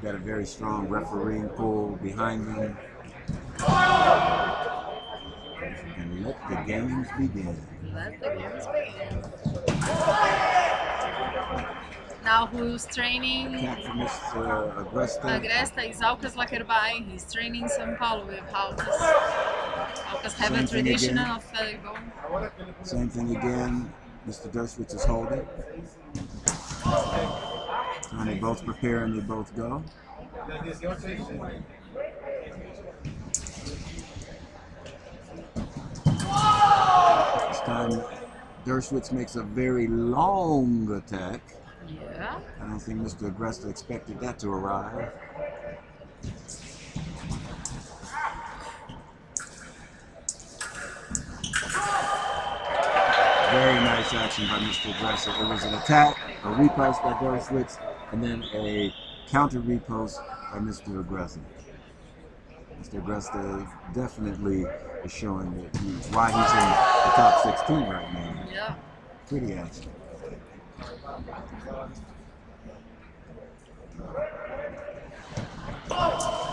got a very strong refereeing pull behind him. And let the games begin. Let the games begin. Now who's training? Cat for Mr. Agresta. Agresta is Alcas Lakerbai. He's training in São Paulo with Alcas. Alcas have a tradition of volleyball. Same thing again. Mr. Dershowitz is holding. And they both prepare and they both go. This time Dershowitz makes a very long attack. Yeah. I don't think Mr. Agresta expected that to arrive. Very nice action by Mr. Agresta. It was an attack, a repost by Dershowitz, and then a counter repost by Mr. Agresta. Mr. Agresta definitely is showing that why he's in the top 16 right now. Yeah. Pretty action.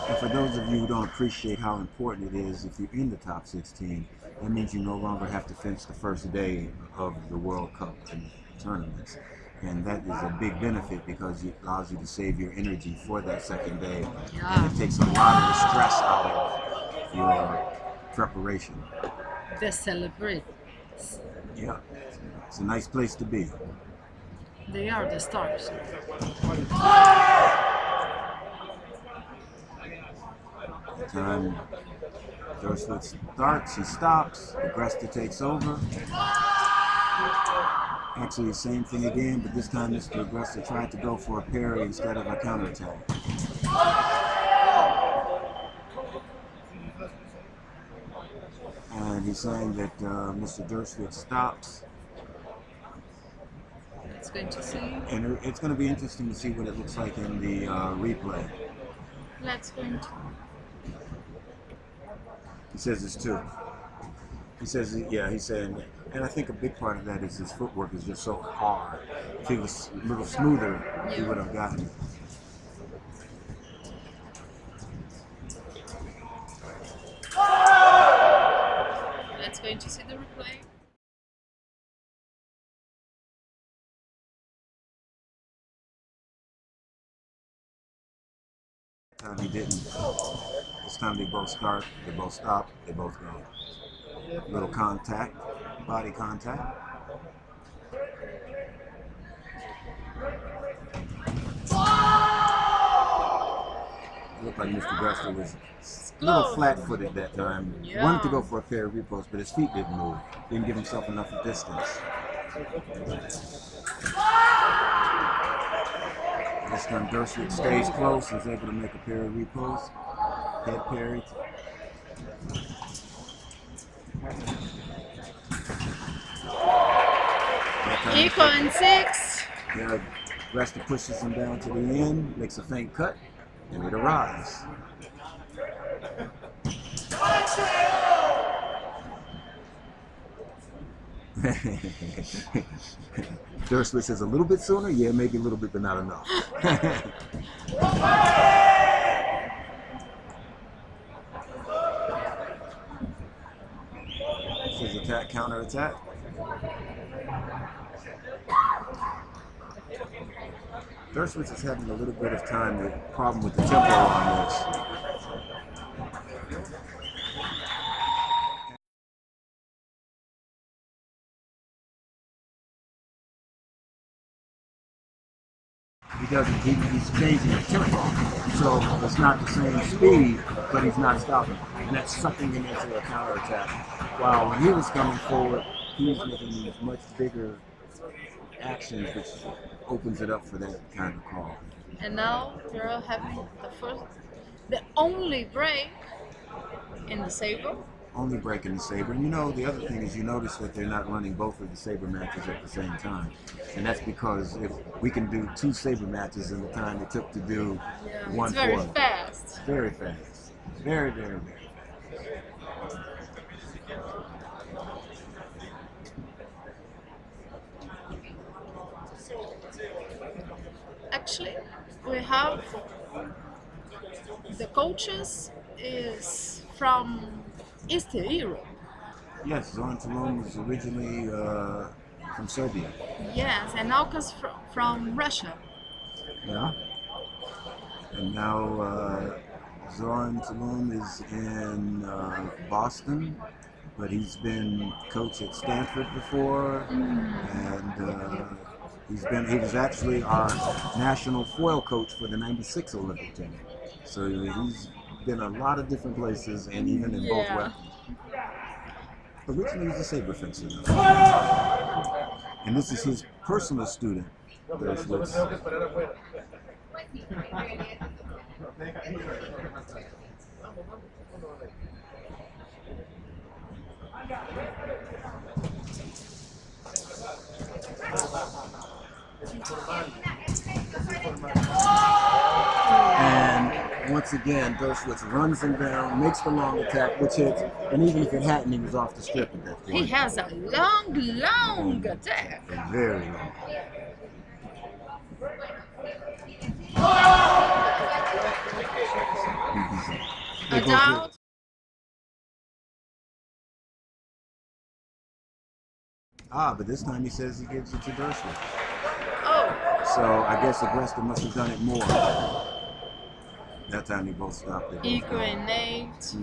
And for those of you who don't appreciate how important it is, if you're in the top 16, that means you no longer have to finish the first day of the World Cup and tournaments. And that is a big benefit because it allows you to save your energy for that second day. Yeah. And it takes a lot of the stress out of your preparation. The celebrate. Yeah, it's a nice place to be. They are the stars. The time Dershowitz starts, he stops, Agresta takes over. Actually the same thing again, but this time Mr. Agresta tried to go for a parry instead of a counterattack. And he's saying that Mr. Dershowitz stops. It's going to see. And it's going to be interesting to see what it looks like in the replay. Let's go into. He says it's two. He says, yeah, he's saying, and I think a big part of that is his footwork is just so hard. If he was a little smoother, he would have gotten it. Let's go into see the replay. Time he didn't. This time they both start, they both stop, they both go. Little contact, body contact. Looked like Mr. Agresta was a little flat-footed that time. Yeah. Wanted to go for a pair of reposts, but his feet didn't move. Didn't give himself enough distance. This time Dershowitz stays close, is able to make a pair of reposts. Head parry. Equal and 6. Yeah, Agresta pushes him down to the end, makes a feint cut, and it arrives. Dershowitz says a little bit sooner, yeah, maybe a little bit, but not enough. This is attack, counter attack. Dershowitz is having a little bit of problem with the tempo on this. He's changing the tempo, so it's not the same speed, but he's not stopping. And that's sucking him into a counterattack. While when he was coming forward, he was making these much bigger actions, which opens it up for that kind of call. And now they're having the only break in the Sabre. Only break in the Sabre. And you know, the other thing is you notice that they're not running both of the Sabre matches at the same time. And that's because if we can do 2 Sabre matches in the time it took to do one. It's very fast. Very fast. Very, very, very fast. Actually, we have The coaches is from Eastern Europe. Yes, Zoran Tulum was originally from Serbia. Yes, and Alkas from Russia. Yeah. And now Zoran Tulum is in Boston, but he's been coach at Stanford before, and he was actually our national foil coach for the '96 Olympic team. So he's been a lot of different places, and even in both weapons. Originally, he's a saber fencer, though. And this is his personal student, Dershowitz. And once again, Dershowitz runs him down, makes the long attack, which hits, and even if it hadn't, he was off the strip at that point. He has a long attack. Very long. A doubt. But this time he says he gives it to Dershowitz. Oh. So I guess Agresta must have done it more. That time they both stopped. They both Equinate.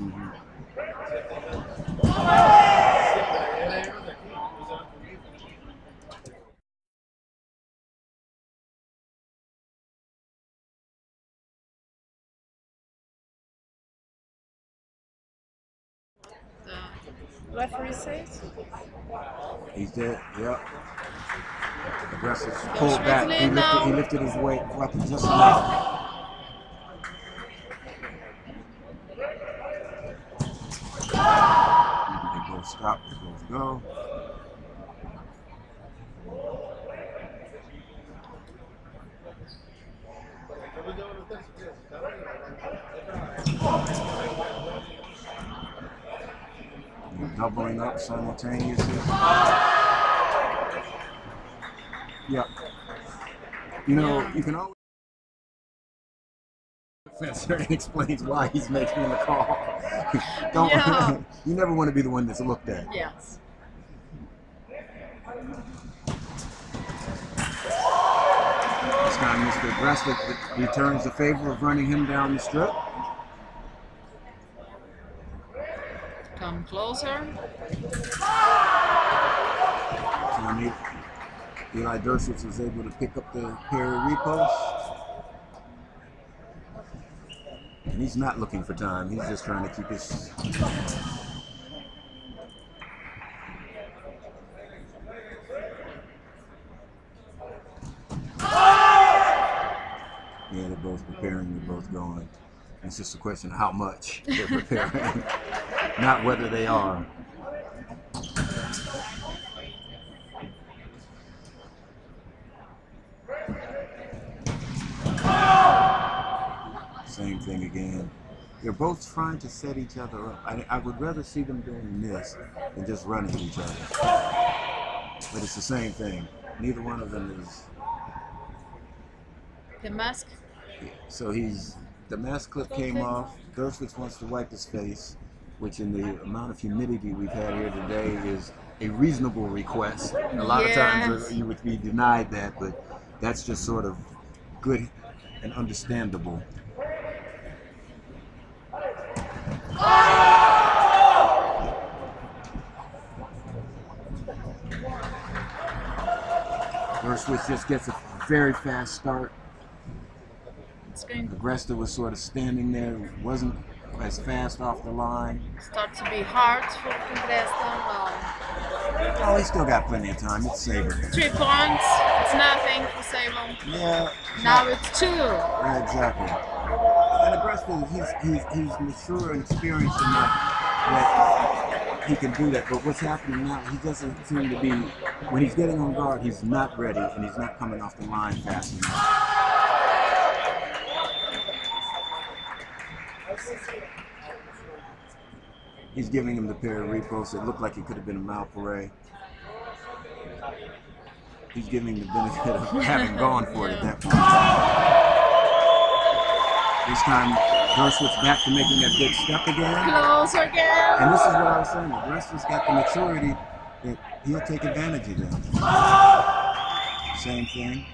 The referee says? He's dead, yep. Aggressive pulled back. He lifted his weight weapon just enough. They both stop, they both go. You're doubling up simultaneously. Yep. You know, you can always fencer and explains why he's making the call. Don't you never want to be the one that's looked at. Yes. This time Mr. Agresta returns the favor of running him down the strip. Come closer. Eli Dershowitz was able to pick up the parry repost. And he's not looking for time. He's just trying to keep his... Yeah, they're both preparing, they're both going. It's just a question of how much they're preparing, not whether they are. Same thing again. They're both trying to set each other up. I would rather see them doing this than just running each other. But it's the same thing. Neither one of them is... The mask? So the mask clip came off. Dershowitz wants to wipe his face, which in the amount of humidity we've had here today is a reasonable request. A lot of times you would be denied that, but that's just sort of good and understandable. Dershowitz just gets a very fast start. Agresta was sort of standing there, wasn't as fast off the line. Starts to be hard for Agresta. Oh, he's still got plenty of time. It's Sabre. 3 points. It's nothing for Sabre. Yeah. Now it's 2. Yeah, exactly. And Agresta, he's mature and experienced enough that he can do that. But what's happening now, he doesn't seem to be, when he's getting on guard, he's not ready and he's not coming off the line fast enough. He's giving him the pair of reposts. It looked like it could have been a Malparé. He's giving him the benefit of having gone for it at that point. This time, Dershowitz back to making that big step again. Close again. And this is what I was saying. Agresta's got the maturity that he'll take advantage of that. Same thing.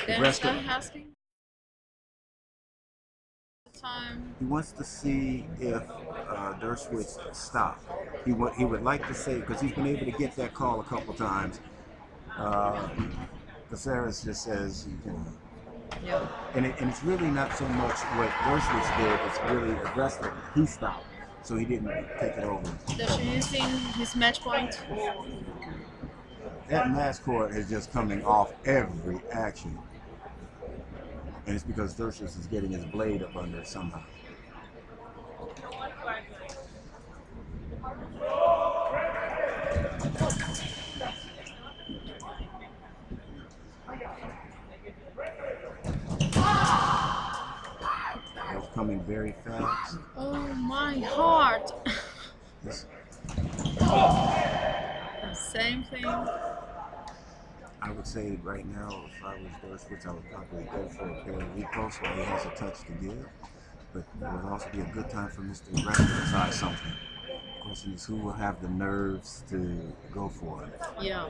Agresta asking time. He wants to see if Dershowitz stopped. He would like to say, because he's been able to get that call a couple times. Caceres just says, you know, Yeah. and it's really not so much what Dershowitz did, it's really Agresta. He stopped, so he didn't take it over. Using his match point. That mass cord is just coming off every action. And it's because Dershowitz is getting his blade up under it somehow. It's coming very fast. Oh my heart. Same thing. I would say right now, if I was Dershowitz, I would probably go for a pair of reposts while he has a touch to give. But it would also be a good time for Mr. Agresta to try something. The question is, who will have the nerves to go for it? Yeah.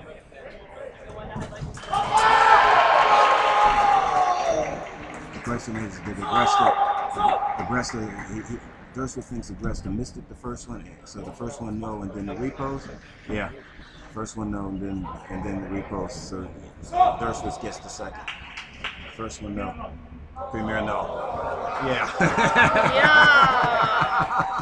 The question is, did Agresta, Dershowitz thinks Agresta missed it the first one, so the first one no, and then the repost? Yeah. First one no, and then the repost, so Dershowitz gets the second. First one no. Premier no. Yeah. Yeah.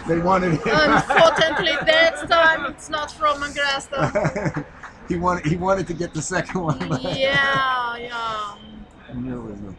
They wanted it. Unfortunately, that time it's not from Agresta. he wanted to get the second one. Yeah, yeah. No.